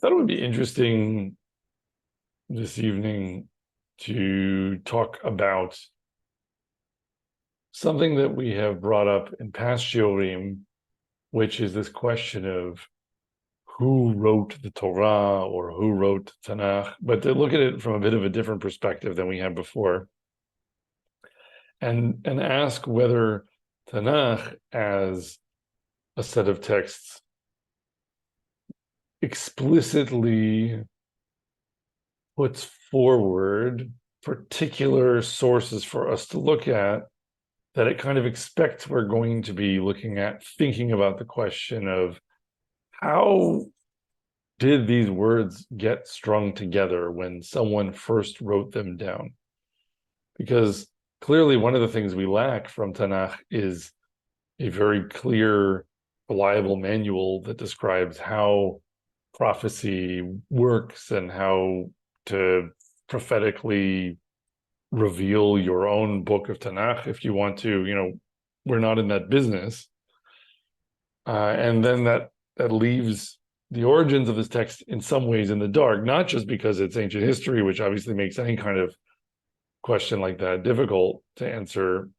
thought it would be interesting this evening to talk about something that we have brought up in past shiurim, which is this question of who wrote the Torah or who wrote Tanakh, but to look at it from a bit of a different perspective than we had before, and ask whether Tanakh as a set of texts explicitly puts forward particular sources for us to look at, that it kind of expects we're going to be looking at, thinking about the question of how did these words get strung together when someone first wrote them down? Because clearly one of the things we lack from Tanakh is a very clear, reliable manual that describes how prophecy works and how to prophetically reveal your own book of Tanakh if you want to. We're not in that business. And then that leaves the origins of this text in some ways in the dark, not just because it's ancient history, which obviously makes any kind of question like that difficult to answer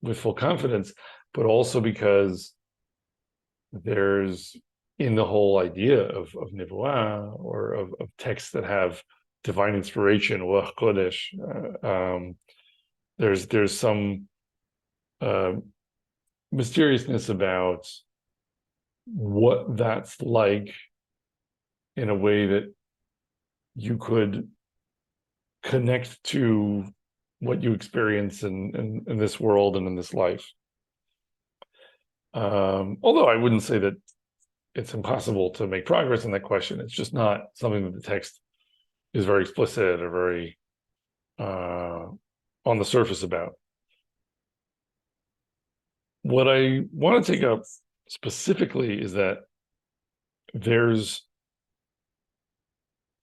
with full confidence, but also because there's, in the whole idea of Nevuah, or of texts that have divine inspiration, Ruach Kodesh, there's some mysteriousness about what that's like, in a way that you could connect to what you experience in this world and in this life. Although I wouldn't say that it's impossible to make progress in that question. It's just not something that the text is very explicit or very on the surface about. What I want to take up specifically is that there's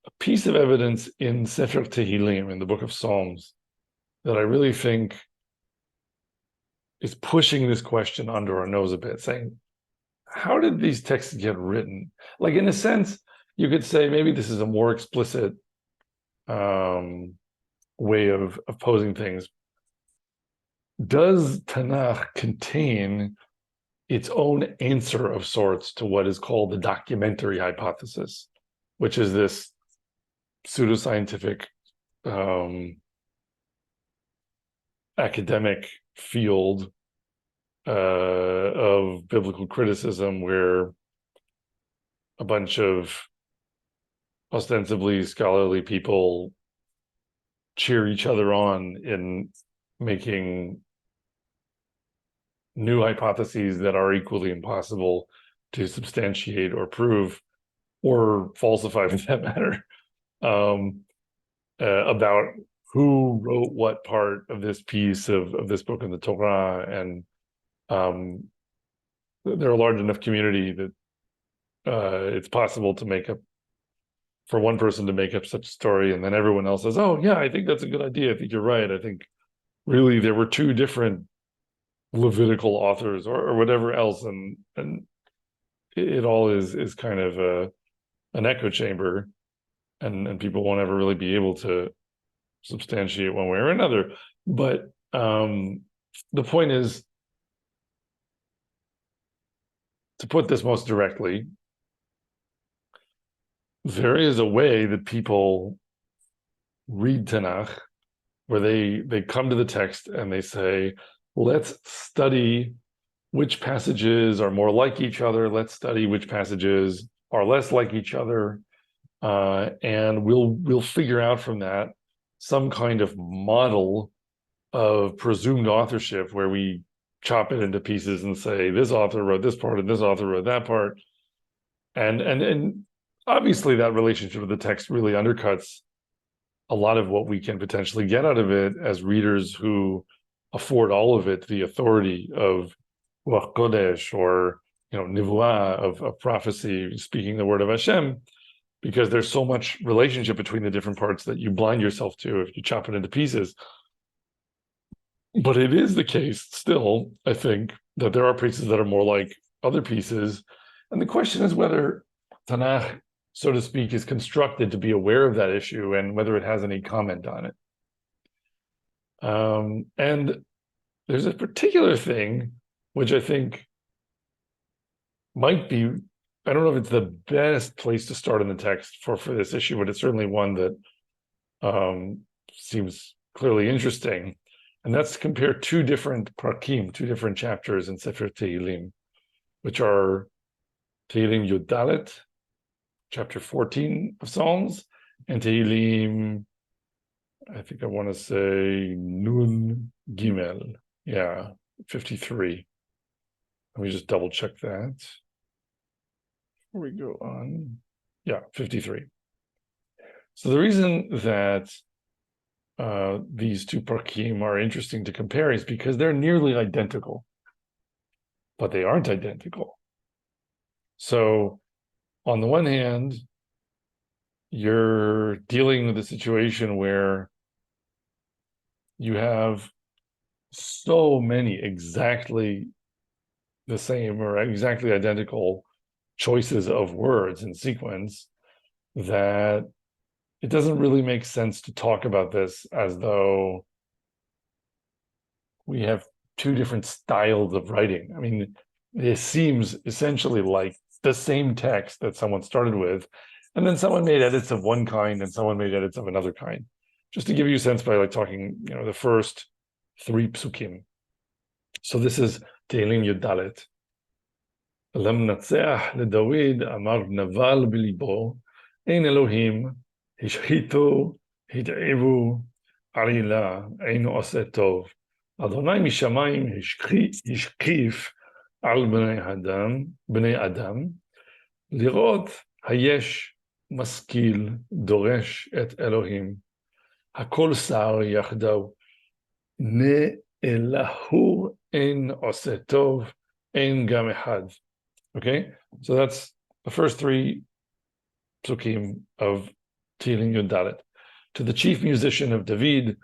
a piece of evidence in Sefer Tehillim, in the book of Psalms, that I really think is pushing this question under our nose a bit, saying, how did these texts get written? Like, in a sense, you could say maybe this is a more explicit way of posing things. Does Tanakh contain its own answer of sorts to what is called the documentary hypothesis, which is this pseudoscientific academic field of biblical criticism, where a bunch of ostensibly scholarly people cheer each other on in making new hypotheses that are equally impossible to substantiate or prove, or falsify for that matter, about who wrote what part of this piece of this book in the Torah. And they're a large enough community that it's possible to make up, for one person to make up such a story, and then everyone else says, oh yeah, I think that's a good idea, I think you're right, I think really there were two different Levitical authors, or whatever else, and it all is kind of an echo chamber, and people won't ever really be able to substantiate one way or another. But the point is, to put this most directly, there is a way that people read Tanakh where they come to the text and they say, let's study which passages are more like each other, let's study which passages are less like each other, and we'll figure out from that some kind of model of presumed authorship, where we chop it into pieces and say, this author wrote this part and this author wrote that part. And obviously that relationship with the text really undercuts a lot of what we can potentially get out of it as readers who afford all of it the authority of Ruach Kodesh, or Nevuah, of prophecy, speaking the word of Hashem, because there's so much relationship between the different parts that you blind yourself to if you chop it into pieces. But it is the case still, I think, that there are pieces that are more like other pieces. And the question is whether Tanakh so to speak, is constructed to be aware of that issue and whether it has any comment on it. And there's a particular thing which I think might be, I don't know if it's the best place to start in the text for this issue, but it's certainly one that seems clearly interesting. And that's to compare two different prakim, two different chapters in Sefer Tehillim, which are Tehillim Yud Dalet, chapter 14 of Psalms, and Tehillim, I think I want to say Nun Gimel, 53. Let me just double check that before we go on. 53. So the reason that these two prakim are interesting to compare is because they're nearly identical, but they aren't identical. So on the one hand, you're dealing with a situation where you have so many exactly the same or exactly identical choices of words in sequence that it doesn't really make sense to talk about this as though we have two different styles of writing. I mean, it seems essentially like the same text that someone started with, and then someone made edits of one kind and someone made edits of another kind. Just to give you a sense by like talking, the first three psukim. So this is Tehillim Yud Dalet. למנצח לדוד אמר נבל בליבו, אין אלוהים, השחיתו, התעבו, עלילה, אין עושה טוב. אדוני משמיים השקיף על בני אדם, לראות היש משכיל דורש את אלוהים, הכל שר יחדיו, נאלהו אין עושה טוב, אין גם אחד. Okay, so that's the first three psukim of Tehillim Yud Dalet. To the chief musician of David,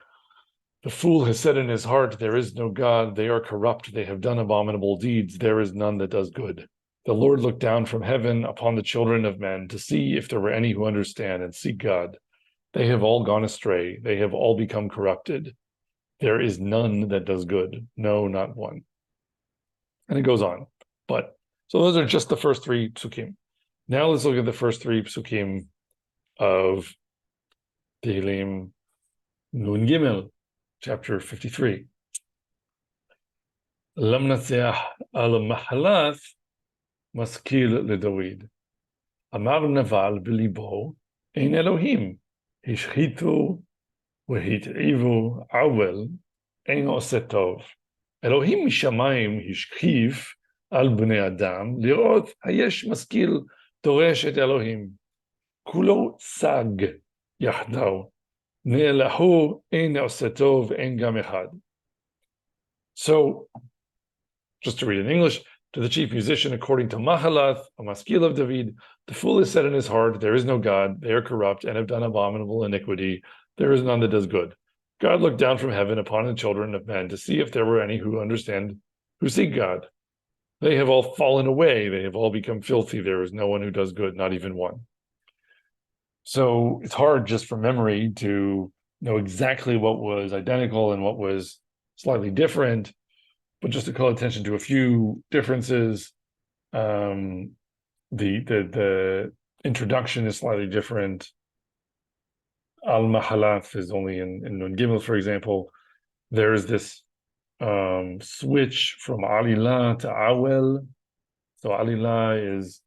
the fool has said in his heart, there is no God, they are corrupt, they have done abominable deeds, there is none that does good. The Lord looked down from heaven upon the children of men to see if there were any who understand and seek God. They have all gone astray, they have all become corrupted. There is none that does good, no, not one. And it goes on, so those are just the first three psukim. Now let's look at the first three psukim of Tehillim Nun Gimel, chapter 53. Lamnatzeach al mahalath maskil leDavid. Amar naval b'libo ein Elohim. Hishchitu v'hit'ivu awel ein oseh tov. Elohim mishamayim hishkif על בני אדם, לראות היש משכיל דורש את אלוהים. כולו סג יחדיו, נאלחו אין עושה טוב, אין גם אחד. So, just to read in English, to the chief musician, according to Mahalath, a maskil of David, the fool has said in his heart, there is no God, they are corrupt and have done abominable iniquity, there is none that does good. God looked down from heaven upon the children of men to see if there were any who understand, who seek God. They have all fallen away. They have all become filthy. There is no one who does good, not even one. So it's hard just from memory to know exactly what was identical and what was slightly different, but just to call attention to a few differences. The introduction is slightly different. Al Mahalath is only in Nun Gimel, for example. There is this switch from Alila to Awel. So Alila is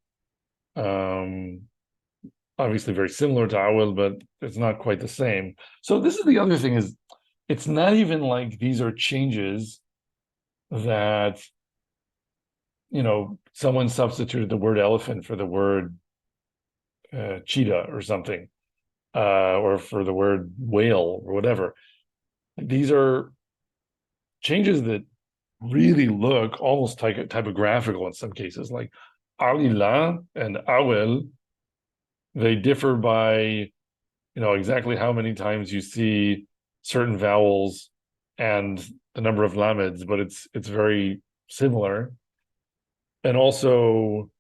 obviously very similar to Awel, but it's not quite the same. So this is the other thing, is it's not even like these are changes that, someone substituted the word elephant for the word cheetah or something, or for the word whale or whatever. These are changes that really look almost typographical in some cases, like Alila and Awel. They differ by, exactly how many times you see certain vowels and the number of lameds, but it's very similar. And also,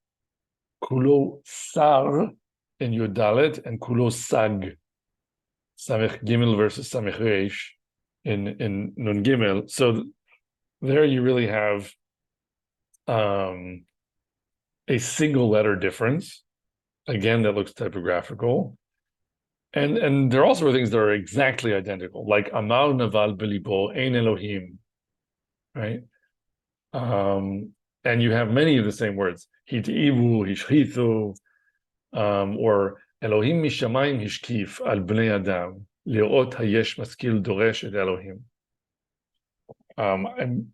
kulo sar in Yud Dalet, and Kulo Sag, Samech Gimel versus Samech Reish in Nun Gimel. So there you really have a single letter difference. Again, that looks typographical. And there also are things that are exactly identical, like Amar Naval Belibo, Ein Elohim, right? And you have many of the same words, Hitivu, Hishchithu, or Elohim Mishamayim Hishkif al Bnei Adam, Leot Hayesh Maskil Doresh et Elohim. I'm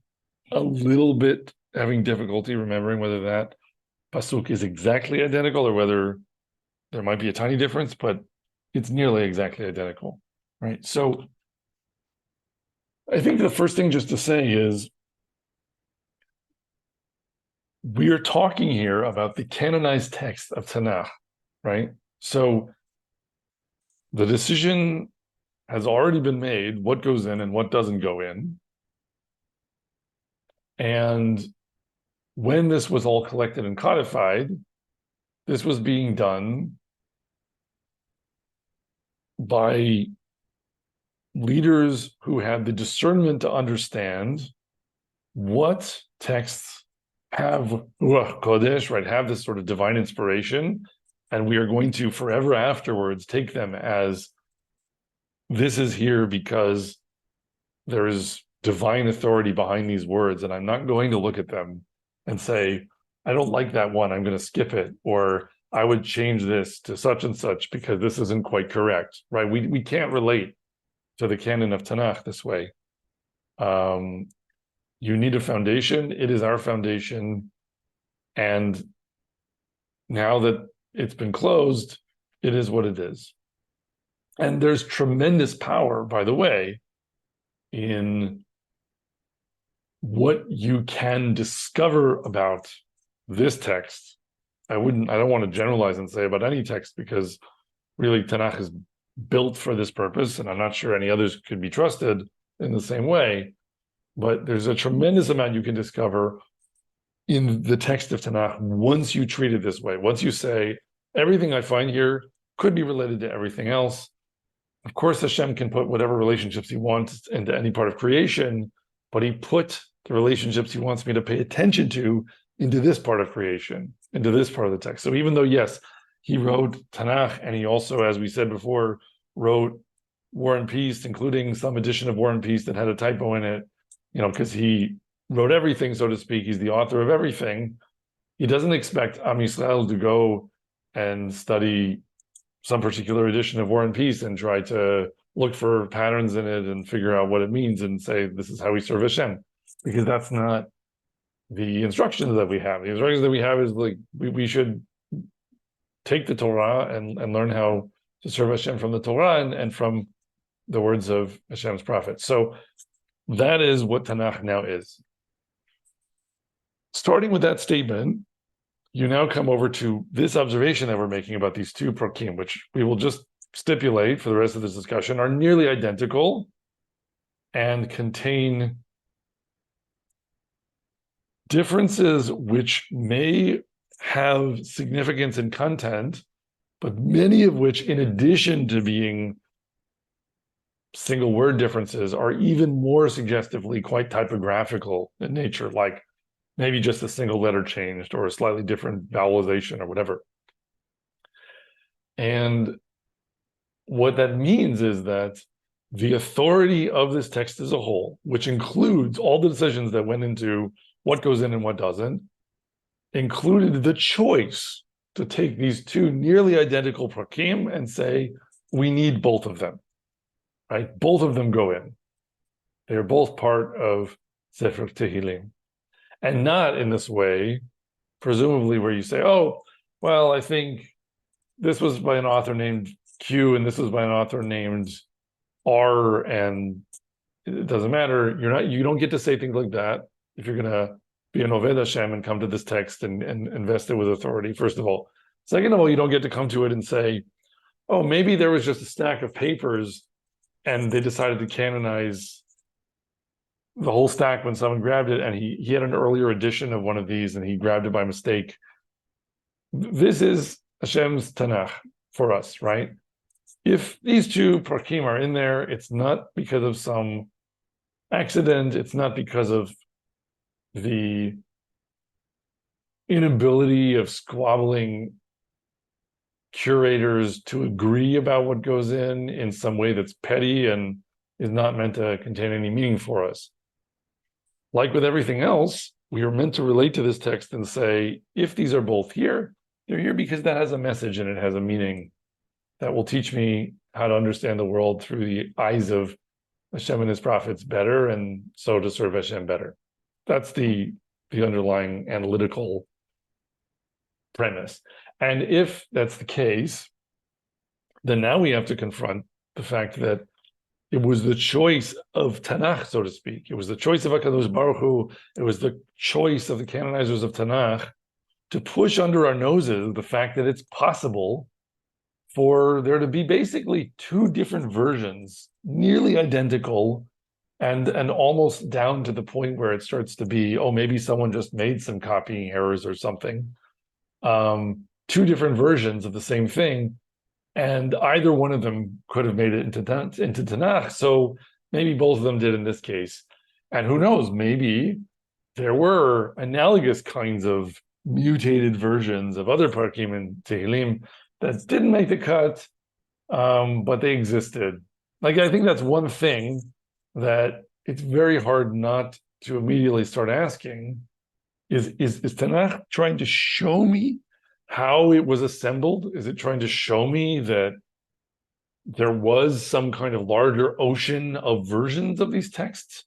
a little bit having difficulty remembering whether that pasuk is exactly identical or whether there might be a tiny difference, but it's nearly exactly identical, right? So I think the first thing just to say is we're talking here about the canonized text of Tanakh, right? So the decision has already been made, what goes in and what doesn't go in. And when this was all collected and codified, this was being done by leaders who had the discernment to understand what texts have Ruach Kodesh, right, have this sort of divine inspiration, and we are going to forever afterwards take them as this is here because there is divine authority behind these words, and I'm not going to look at them and say, I don't like that one, I'm going to skip it, or I would change this to such and such because this isn't quite correct, right? We can't relate to the canon of Tanakh this way. You need a foundation. It is our foundation. And now that it's been closed, it is what it is. And there's tremendous power, by the way, in what you can discover about this text. I don't want to generalize and say about any text because really Tanakh is built for this purpose, and I'm not sure any others could be trusted in the same way. But there's a tremendous amount you can discover in the text of Tanakh once you treat it this way. Once you say, everything I find here could be related to everything else. Of course, Hashem can put whatever relationships he wants into any part of creation, but he put the relationships he wants me to pay attention to into this part of creation, into this part of the text. So even though, yes, he wrote Tanakh, and he also, as we said before, wrote War and Peace, including some edition of War and Peace that had a typo in it, because he wrote everything, so to speak. He's the author of everything. He doesn't expect Am Yisrael to go and study some particular edition of War and Peace and try to look for patterns in it and figure out what it means and say, this is how we serve Hashem, because that's not the instructions that we have. The instructions that we have is like, we should take the Torah and learn how to serve Hashem from the Torah and from the words of Hashem's prophets. So that is what Tanakh now is. Starting with that statement, you now come over to this observation that we're making about these two prakim, which we will just stipulate for the rest of this discussion, are nearly identical and contain differences which may have significance in content, but many of which, in addition to being single word differences, are even more suggestively quite typographical in nature, like maybe just a single letter changed or a slightly different vowelization or whatever. And what that means is that the authority of this text as a whole, which includes all the decisions that went into what goes in and what doesn't, included the choice to take these two nearly identical prakim and say, we need both of them, right? Both of them go in. They're both part of Sefer Tehillim. And not in this way, presumably where you say, oh, well, I think this was by an author named Q and this was by an author named R, and it doesn't matter. You don't get to say things like that if you're going to be an Oved Hashem and come to this text and invest it with authority, first of all. Second of all, you don't get to come to it and say, oh, maybe there was just a stack of papers and they decided to canonize the whole stack when someone grabbed it, and he had an earlier edition of one of these and he grabbed it by mistake. This is Hashem's Tanakh for us, right? If these two parkim are in there, it's not because of some accident. It's not because of the inability of squabbling curators to agree about what goes in some way that's petty and is not meant to contain any meaning for us. Like with everything else, we are meant to relate to this text and say, if these are both here, they're here because that has a message and it has a meaning that will teach me how to understand the world through the eyes of Hashem and his prophets better, and so to serve Hashem better. That's the underlying analytical premise. And if that's the case, then now we have to confront the fact that it was the choice of Tanakh, so to speak. It was the choice of HaKadosh Baruch Hu. It was the choice of the canonizers of Tanakh to push under our noses the fact that it's possible for there to be basically two different versions, nearly identical, and almost down to the point where it starts to be, oh, maybe someone just made some copying errors or something. Two different versions of the same thing, and either one of them could have made it into Tanakh. So maybe both of them did in this case. And who knows, maybe there were analogous kinds of mutated versions of other Parakim and Tehillim that didn't make the cut, but they existed. Like, I think that's one thing that it's very hard not to immediately start asking, is Tanakh trying to show me how it was assembled? Is it trying to show me that there was some kind of larger ocean of versions of these texts?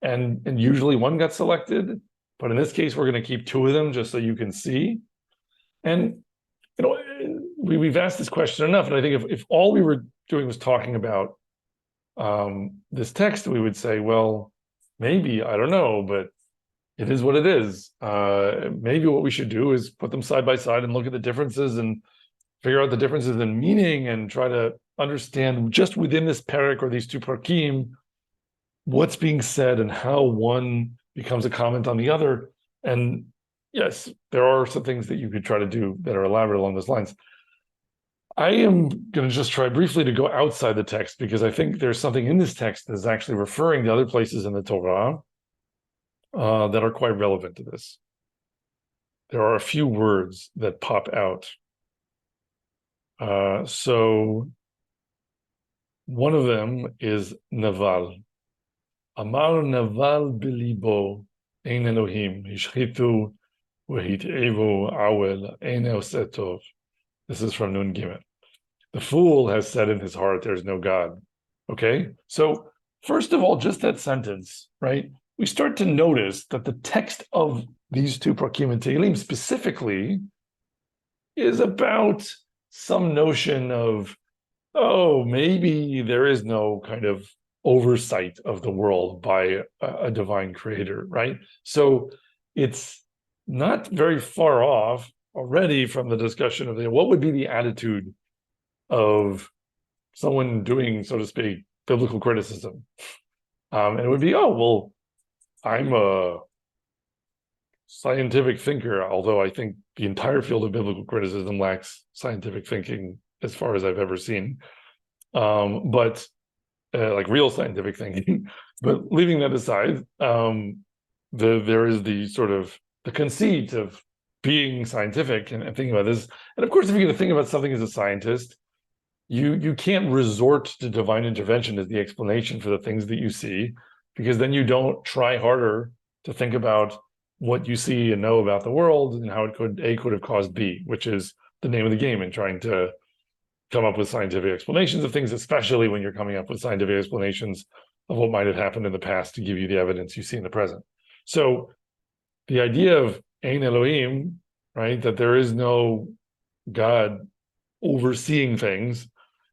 And usually one got selected, but in this case, we're going to keep two of them just so you can see. And, we've asked this question enough. And I think if all we were doing was talking about this text, we would say, well, maybe, I don't know, but it is what it is. Maybe what we should do is put them side by side and look at the differences and figure out the differences in meaning and try to understand just within this parak or these two parkim, what's being said and how one becomes a comment on the other. And yes, there are some things that you could try to do that are elaborate along those lines. I am going to just try briefly to go outside the text because I think there's something in this text that is actually referring to other places in the Torah that are quite relevant to this. There are a few words that pop out. So one of them is naval. Amar naval bilibo ein Elohim hishchitu v'hit'evu awel ein oseh tov. This is from Nun Gimel. The fool has said in his heart, there's no God. Okay? So first of all, just that sentence, right? We start to notice that the text of these two Prakim and Tehillim specifically is about some notion of, oh, maybe there is no kind of oversight of the world by a divine creator, right? So it's not very far off already from the discussion of what would be the attitude of someone doing, so to speak, biblical criticism. And it would be, oh, well, I'm a scientific thinker, although I think the entire field of biblical criticism lacks scientific thinking as far as I've ever seen. But like real scientific thinking. But leaving that aside, there is the sort of the conceit of being scientific and thinking about this. And of course, if you're going to think about something as a scientist, you can't resort to divine intervention as the explanation for the things that you see, because then you don't try harder to think about what you see and know about the world and how it could have caused B, which is the name of the game in trying to come up with scientific explanations of things, especially when you're coming up with scientific explanations of what might have happened in the past to give you the evidence you see in the present. So the idea of Ein Elohim, right, that there is no God overseeing things,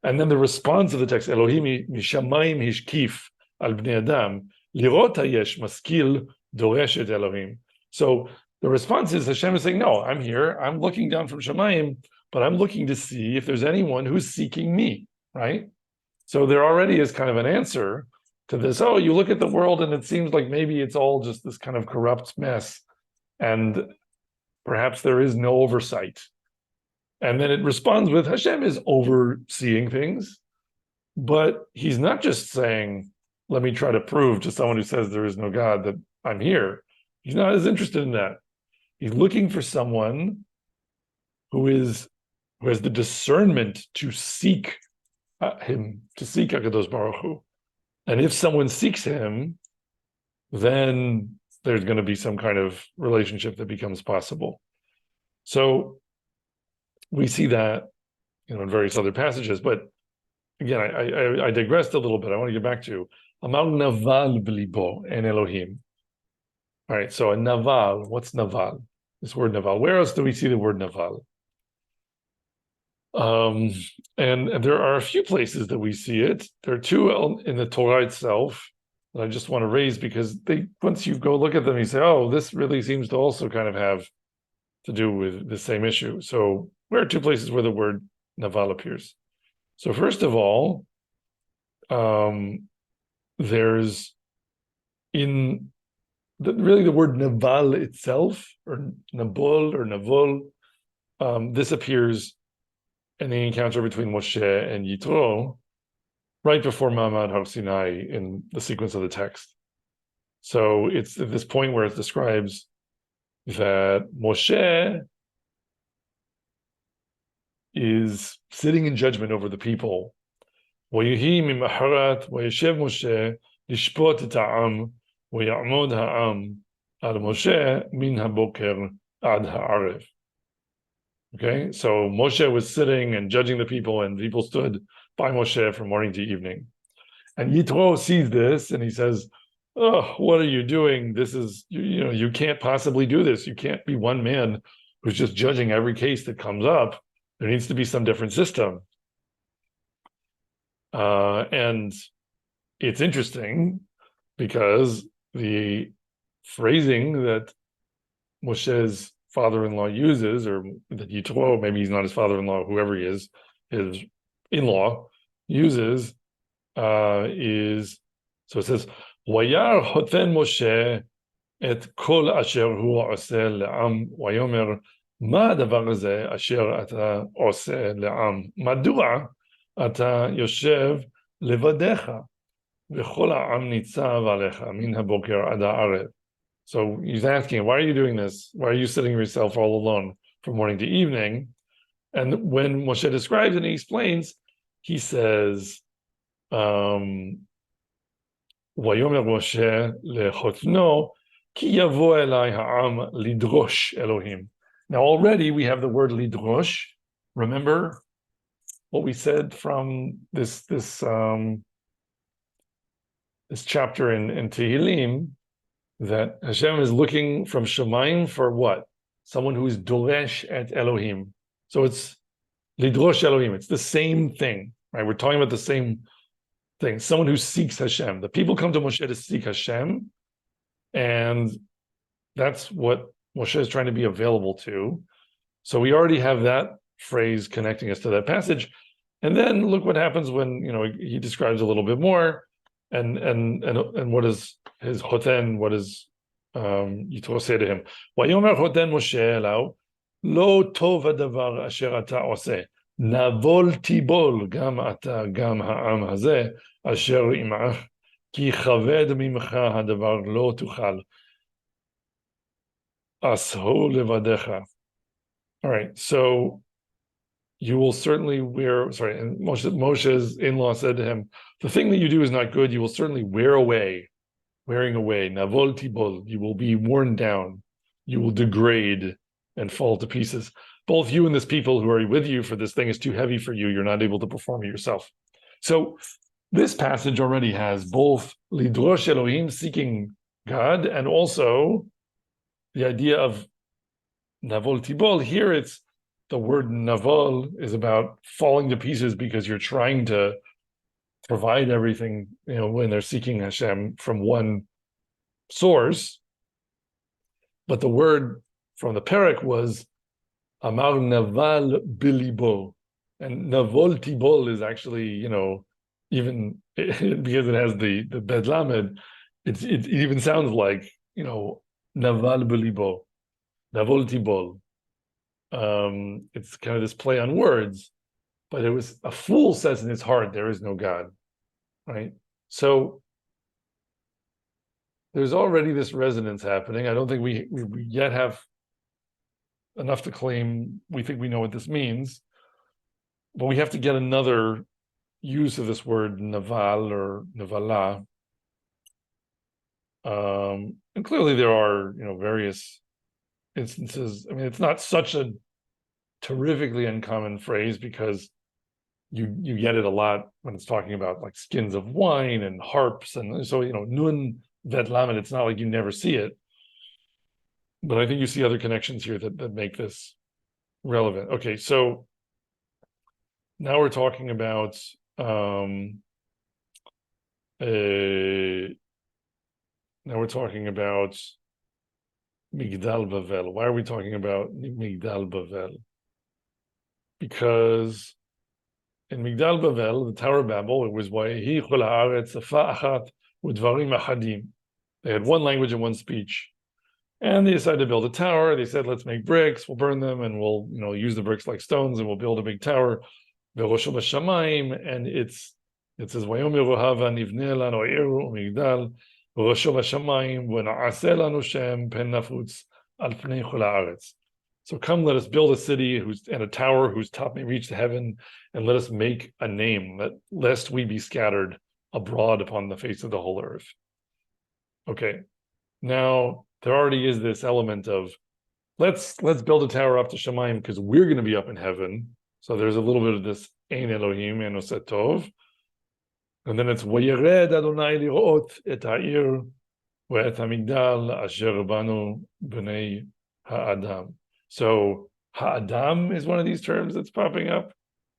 and then the response of the text, Elohim mishamayim hishkif al bnei adam, lirot hayesh maskil doresh et Elohim. So the response is Hashem is saying, no, I'm here, I'm looking down from Shamayim, but I'm looking to see if there's anyone who's seeking me, right? So there already is kind of an answer to this. Oh, you look at the world and it seems like maybe it's all just this kind of corrupt mess, and perhaps there is no oversight. And then it responds with Hashem is overseeing things, but he's not just saying, let me try to prove to someone who says there is no God that I'm here. He's not as interested in that. He's looking for someone who has the discernment to seek him, to seek HaKadosh Baruch Hu. And if someone seeks him, then there's going to be some kind of relationship that becomes possible. So we see that, in various other passages. But again, I digressed a little bit. I want to get back to Amar Naval B'libo en Elohim. All right, so a Naval, what's Naval? This word Naval. Where else do we see the word Naval? And there are a few places that we see it. There are two in the Torah itself that I just want to raise because once you go look at them, you say, oh, this really seems to also kind of have to do with the same issue. So where are two places where the word Naval appears? So first of all, there's really the word Naval itself, or Nabol or Navol, this appears in the encounter between Moshe and Yitro, right before Ma'amad Har Sinai in the sequence of the text. So it's at this point where it describes that Moshe is sitting in judgment over the people. ויהי ממחרת וישב משה לשפוט את העם ויעמוד העם על משה מן הבוקר עד הערב. Okay, so Moshe was sitting and judging the people, and people stood by Moshe from morning to evening. And Yitro sees this, and he says, "Oh, what are you doing? This is, you can't possibly do this. You can't be one man who's just judging every case that comes up. There needs to be some different system." And it's interesting because the phrasing that Moshe's father-in-law uses, or that Yitro, maybe he's not his father-in-law, whoever he is, his in-law uses, is, so it says, Wayar hoten Moshe et kol asher hu oseh le'am, wayomer, ma hadavar hazeh asher ata oseh le'am, madua ata yoshev levadecha, v'chol ha'am nitzav alecha, min haboker ad ha'arev. So he's asking, why are you doing this? Why are you sitting yourself all alone from morning to evening? And when Moshe describes and he explains, he says, Vayomer Moshe lechotno ki yavo elai ha'am lidrosh Elohim. Now already we have the word lidrosh. Remember what we said from this chapter in Tehillim, that Hashem is looking from Shemayim for what? Someone who is doresh et Elohim. So it's lidrosh Elohim. It's the same thing, right? We're talking about the same thing. Someone who seeks Hashem. The people come to Moshe to seek Hashem, and that's what Moshe is trying to be available to. So we already have that phrase connecting us to that passage. And then look what happens when he describes a little bit more. And what is his choten? What does Yitro say to him? Vayomer choten Moshe elau, lo tov hadavar asher ata oseh, navol tibol gam ata gam ha'am hazeh asher imach, ki chaved mimcha hadavar lo tuchal asho levadecha. All right, so you will certainly and Moshe's in-law said to him, the thing that you do is not good, you will certainly wearing away, navol tibol, you will be worn down, you will degrade and fall to pieces. Both you and this people who are with you, for this thing is too heavy for you, you're not able to perform it yourself. So this passage already has both lidrosh Elohim, seeking God, and also the idea of navol tibol. Here it's the word naval is about falling to pieces because you're trying to provide everything, when they're seeking Hashem from one source. But the word from the Perek was Amar Naval Bilibo. And Navol Tibol is actually, even because it has the Bed Lamed, it even sounds like, Naval Bilibo, Navol Tibol. It's kind of this play on words, but it was a fool says in his heart, there is no God, right? So there's already this resonance happening. I don't think we yet have enough to claim we think we know what this means, but we have to get another use of this word naval or navala. And clearly there are, various instances. I mean, it's not such a terrifically uncommon phrase because you get it a lot when it's talking about like skins of wine and harps, and so nun vet lamed. It's not like you never see it, but I think you see other connections here that make this relevant. Okay, so now we're talking about Migdal Bavel. Why are we talking about Migdal Bavel? Because in Migdal Bavel, the Tower of Babel, it was they had one language and one speech. And they decided to build a tower. They said, let's make bricks, we'll burn them, and we'll use the bricks like stones, and we'll build a big tower. And it says, so come, let us build a city and a tower whose top may reach to heaven, and let us make a name, lest we be scattered abroad upon the face of the whole earth. Okay, now there already is this element of let's build a tower up to Shamayim because we're going to be up in heaven. So there's a little bit of this Ein Elohim Enoset Tov, and then it's Vayered Adonai lirot et ha'ir ve'et hamigdal asher banu bnei ha'adam. So ha'adam is one of these terms that's popping up,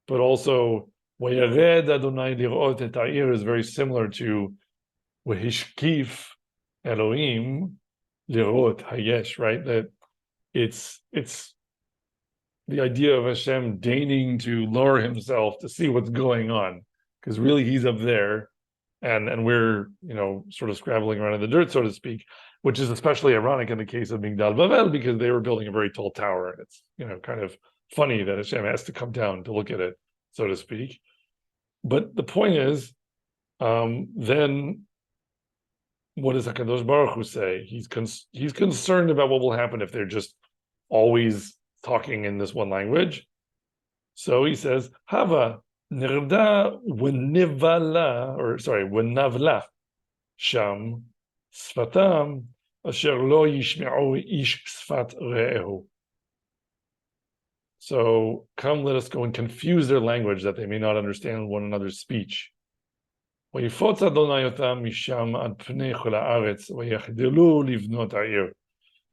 but also Vayered Adonai lirot et ha'ir is very similar to Vehishkif Elohim lirot hayesh, right? That it's the idea of Hashem deigning to lower himself to see what's going on, because really he's up there, and we're sort of scrabbling around in the dirt, so to speak, which is especially ironic in the case of Migdal Bavel because they were building a very tall tower, and it's kind of funny that Hashem has to come down to look at it, so to speak. But the point is, then what does HaKadosh Baruch Hu say? He's concerned about what will happen if they're just always talking in this one language. So he says, Hava nirda v'navla sham sfatam asher lo yishme'u ish sfat re'ehu. So come, let us go and confuse their language that they may not understand one another's speech.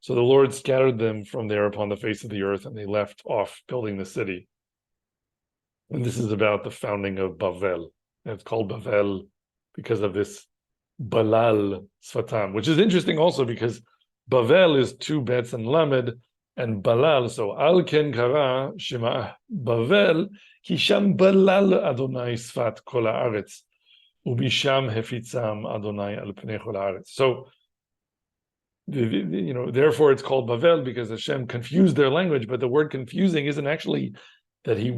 So the Lord scattered them from there upon the face of the earth, and they left off building the city. And this is about the founding of Bavel. And it's called Bavel because of this Balal Sfatam, which is interesting also because Bavel is two bets and Lamed, and Balal, so Al Ken Kara Shema Bavel, Kisham Balal Adonai Sfat Kol Haaretz. Ubisham hefitzam Adonai al pnei chol haaretz. So, therefore it's called Bavel because Hashem confused their language. But the word confusing isn't actually that he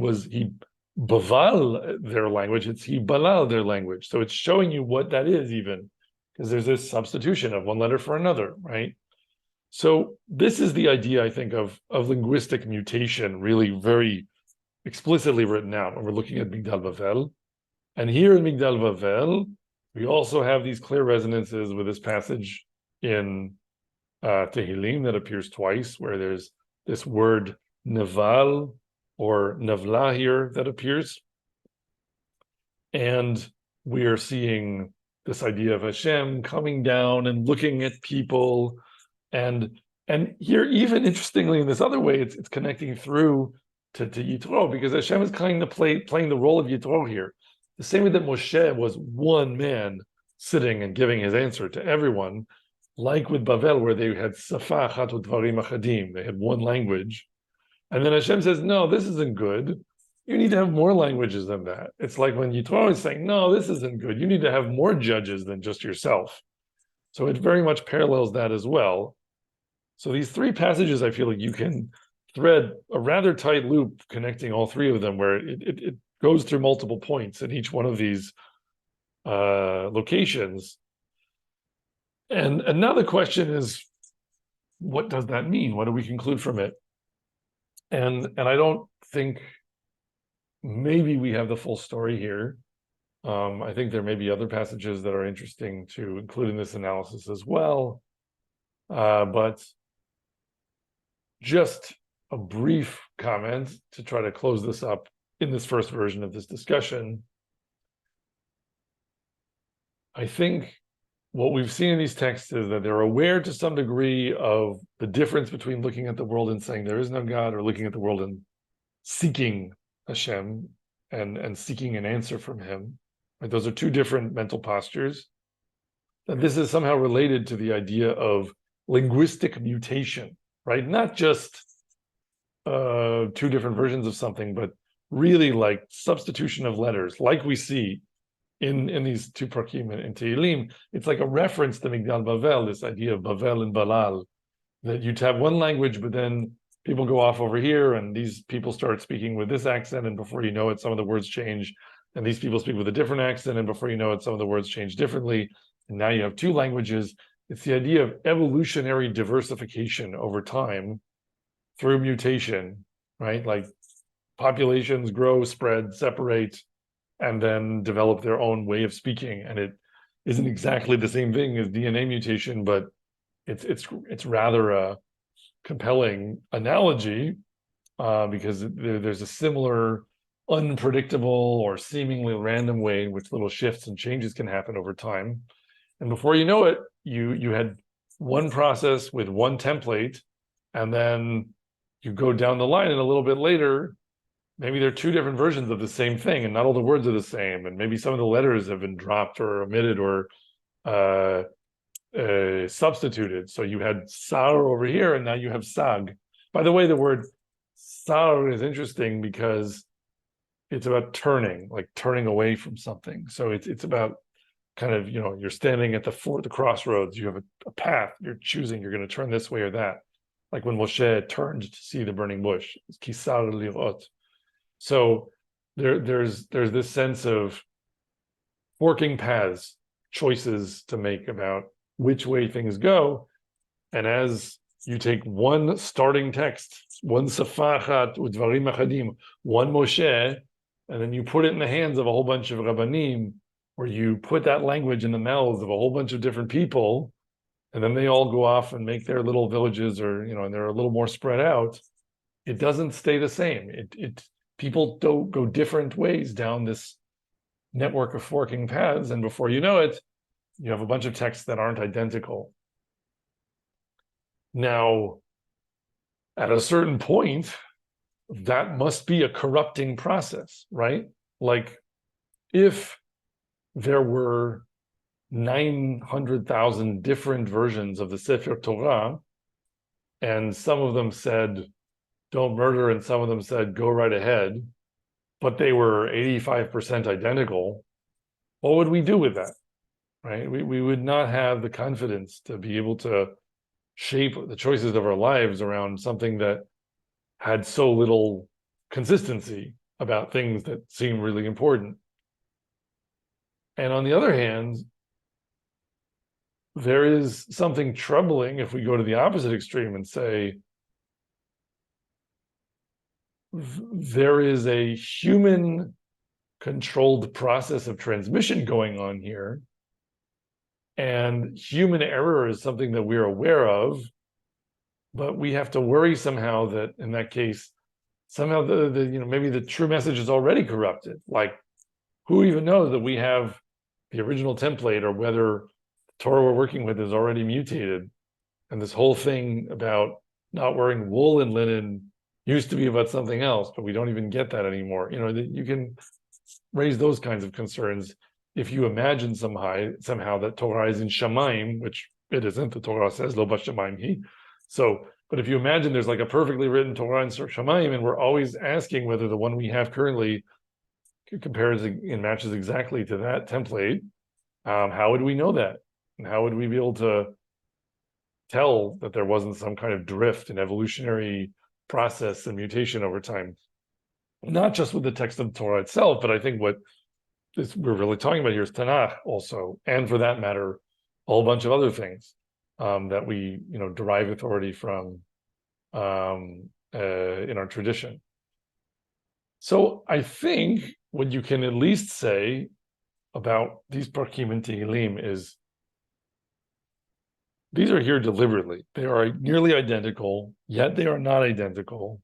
baval their language; it's he balal their language. So it's showing you what that is, even because there's this substitution of one letter for another, right? So this is the idea, I think, of linguistic mutation, really very explicitly written out when we're looking at Migdal Bavel. And here in Migdal Bavel, we also have these clear resonances with this passage in Tehillim that appears twice, where there's this word naval or navla here that appears. And we are seeing this idea of Hashem coming down and looking at people. And here, even interestingly, in this other way, it's connecting through to Yitro, because Hashem is kind of playing the role of Yitro here. The same way that Moshe was one man sitting and giving his answer to everyone, like with Bavel, where they had Safa Achat Udvarim Achadim, they had one language. And then Hashem says, no, this isn't good. You need to have more languages than that. It's like when Yitro is saying, no, this isn't good. You need to have more judges than just yourself. So it very much parallels that as well. So these three passages, I feel like you can thread, a rather tight loop connecting all three of them, where it goes through multiple points in each one of these locations. And now the question is, what does that mean? What do we conclude from it? And I don't think maybe we have the full story here. I think there may be other passages that are interesting to include in this analysis as well. But just a brief comment to try to close this up in this first version of this discussion. I think what we've seen in these texts is that they're aware to some degree of the difference between looking at the world and saying there is no God, or looking at the world and seeking Hashem and seeking an answer from him. Right? Those are two different mental postures. And this is somehow related to the idea of linguistic mutation, right? Not just two different versions of something, but really like substitution of letters, like we see in these two prakim in Tehillim. It's like a reference to Migdal Bavel, this idea of Bavel and Balal, that you'd have one language, but then people go off over here, and these people start speaking with this accent, and before you know it, some of the words change, and these people speak with a different accent, and before you know it, some of the words change differently, and now you have two languages. It's the idea of evolutionary diversification over time through mutation, right? Like populations grow, spread, separate, and then develop their own way of speaking. And it isn't exactly the same thing as DNA mutation, but it's rather a compelling analogy because there's a similar unpredictable or seemingly random way in which little shifts and changes can happen over time. And before you know it, you had one process with one template, and then you go down the line, and a little bit later, maybe there are two different versions of the same thing, and not all the words are the same, and maybe some of the letters have been dropped or omitted or substituted. So you had sar over here, and now you have sag. By the way, the word sar is interesting because it's about turning, like turning away from something. So it's about kind of, you're standing at the crossroads. You have a path. You're choosing. You're going to turn this way or that. Like when Moshe turned to see the burning bush, kisar lirot. So there's this sense of forking paths, choices to make about which way things go. And as you take one starting text, one safachat udvarim achadim, one Moshe, and then you put it in the hands of a whole bunch of rabbanim, where you put that language in the mouths of a whole bunch of different people, and then they all go off and make their little villages, or and they're a little more spread out. It doesn't stay the same. People don't go different ways down this network of forking paths, and before you know it, you have a bunch of texts that aren't identical. Now, at a certain point, that must be a corrupting process, right? Like, if there were 900,000 different versions of the Sefer Torah, and some of them said, don't murder, and some of them said, go right ahead, but they were 85% identical, what would we do with that, right? We would not have the confidence to be able to shape the choices of our lives around something that had so little consistency about things that seem really important. And on the other hand, there is something troubling if we go to the opposite extreme and say, there is a human controlled process of transmission going on here, and human error is something that we're aware of, but we have to worry somehow that in that case, somehow maybe the true message is already corrupted. Like, who even knows that we have the original template, or whether the Torah we're working with is already mutated, and this whole thing about not wearing wool and linen used to be about something else, but we don't even get that anymore. You can raise those kinds of concerns if you imagine somehow that Torah is in Shamayim, which it isn't. The Torah says lo b'shamayim hi. So, but if you imagine there's like a perfectly written Torah in Shamayim, and we're always asking whether the one we have currently compares and matches exactly to that template, how would we know that? And how would we be able to tell that there wasn't some kind of drift in evolutionary process and mutation over time, not just with the text of the Torah itself, but I think what we're really talking about here is Tanakh also, and for that matter, a whole bunch of other things that we derive authority from in our tradition. So I think what you can at least say about these Parkim and Tehillim is these are here deliberately. They are nearly identical, yet they are not identical.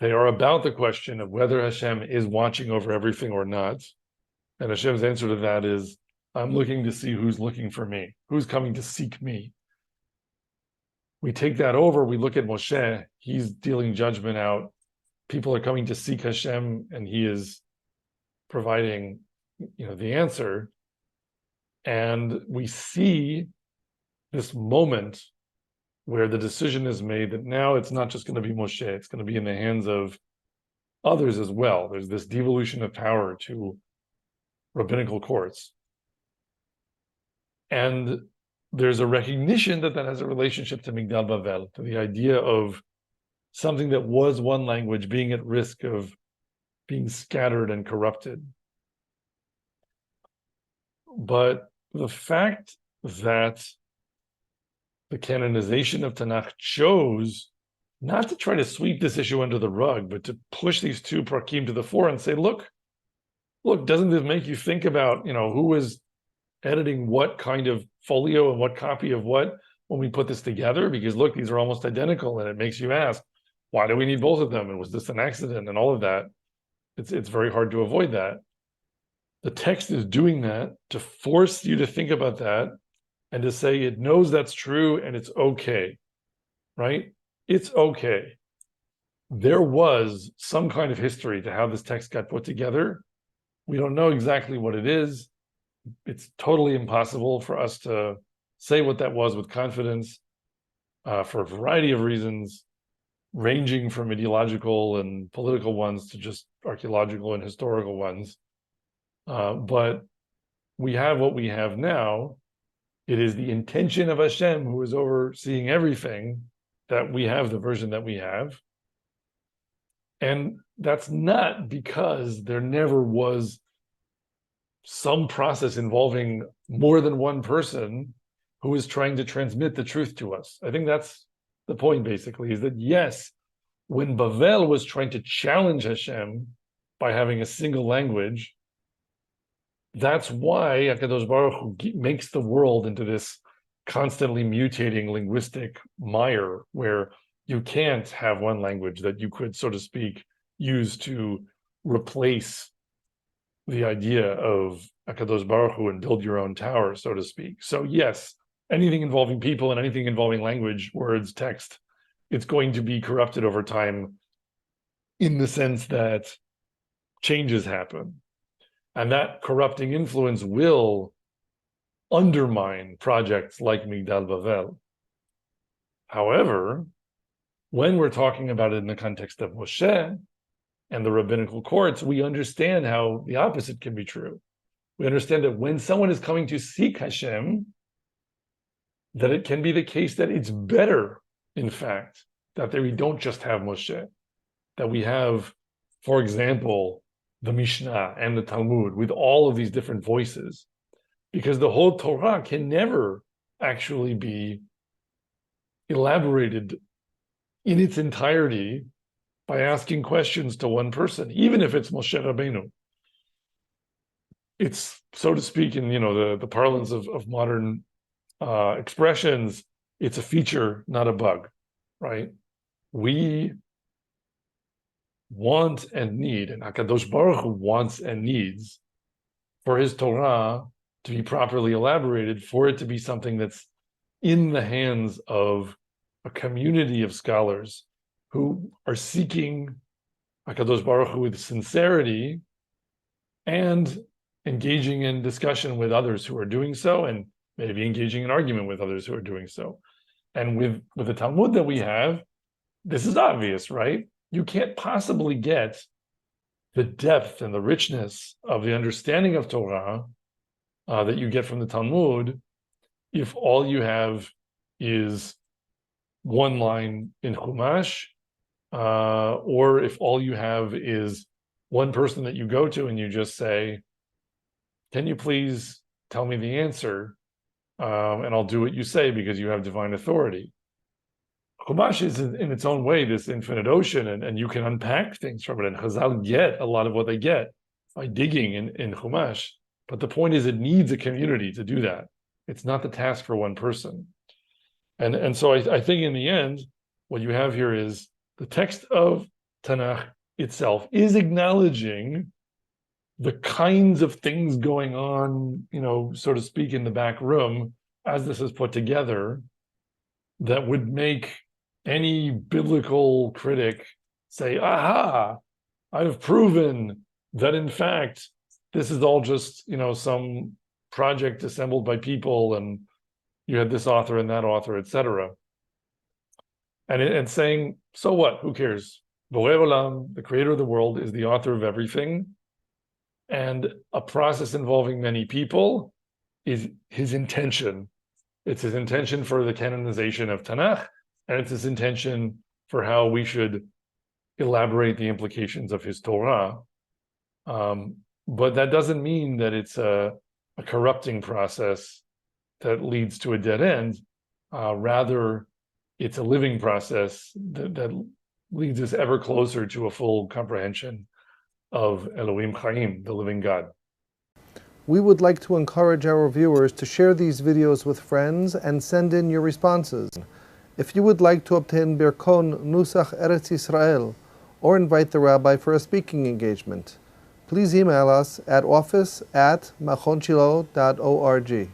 They are about the question of whether Hashem is watching over everything or not. And Hashem's answer to that is, I'm looking to see who's looking for me, who's coming to seek me. We take that over, we look at Moshe, he's dealing judgment out. People are coming to seek Hashem, and he is providing, the answer. And we see this moment where the decision is made that now it's not just going to be Moshe, it's going to be in the hands of others as well. There's this devolution of power to rabbinical courts. And there's a recognition that has a relationship to Migdal Bavel, to the idea of something that was one language being at risk of being scattered and corrupted. But the fact that the canonization of Tanakh chose not to try to sweep this issue under the rug, but to push these two Parkim to the fore and say, look, doesn't this make you think about, who was editing what kind of folio and what copy of what when we put this together? Because look, these are almost identical, and it makes you ask, why do we need both of them? And was this an accident? And all of that. It's very hard to avoid that. The text is doing that to force you to think about that and to say it knows that's true and it's okay, right? It's okay. There was some kind of history to how this text got put together. We don't know exactly what it is. It's totally impossible for us to say what that was with confidence for a variety of reasons, ranging from ideological and political ones to just archaeological and historical ones. But we have what we have now. It is the intention of Hashem, who is overseeing everything, that we have the version that we have. And that's not because there never was some process involving more than one person who is trying to transmit the truth to us. I think that's the point, basically, is that yes, when Bavel was trying to challenge Hashem by having a single language, that's why HaKadosh Baruch Hu makes the world into this constantly mutating linguistic mire where you can't have one language that you could, so to speak, use to replace the idea of HaKadosh Baruch Hu and build your own tower, so to speak. So yes, anything involving people and anything involving language, words, text, it's going to be corrupted over time in the sense that changes happen. And that corrupting influence will undermine projects like Migdal Bavel. However, when we're talking about it in the context of Moshe and the rabbinical courts, we understand how the opposite can be true. We understand that when someone is coming to seek Hashem, that it can be the case that it's better, in fact, that we don't just have Moshe, that we have, for example, the Mishnah and the Talmud with all of these different voices, because the whole Torah can never actually be elaborated in its entirety by asking questions to one person, even if it's Moshe Rabbeinu. It's, so to speak, in the parlance of modern expressions, it's a feature, not a bug, right? We want and need, and HaKadosh Baruch Hu wants and needs for his Torah to be properly elaborated, for it to be something that's in the hands of a community of scholars who are seeking HaKadosh Baruch Hu with sincerity and engaging in discussion with others who are doing so, and maybe engaging in argument with others who are doing so. And with the Talmud that we have, this is obvious, right? You can't possibly get the depth and the richness of the understanding of Torah that you get from the Talmud if all you have is one line in Chumash or if all you have is one person that you go to and you just say, can you please tell me the answer? And I'll do what you say because you have divine authority. Chumash is in its own way this infinite ocean, and you can unpack things from it. And Chazal get a lot of what they get by digging in Chumash. But the point is, it needs a community to do that. It's not the task for one person. And so I think in the end, what you have here is the text of Tanakh itself is acknowledging the kinds of things going on, so to speak, in the back room as this is put together, that would make any biblical critic say, aha, I've proven that in fact, this is all just, some project assembled by people, and you had this author and that author, etc. And saying, so what? Who cares? Borei Olam, the creator of the world, is the author of everything. And a process involving many people is his intention. It's his intention for the canonization of Tanakh, and it's his intention for how we should elaborate the implications of his Torah. But that doesn't mean that it's a corrupting process that leads to a dead end. Rather, it's a living process that leads us ever closer to a full comprehension of Elohim Chaim, the living God. We would like to encourage our viewers to share these videos with friends and send in your responses. If you would like to obtain Birkon Nusach Eretz Yisrael or invite the rabbi for a speaking engagement, please email us at office@machonshilo.org.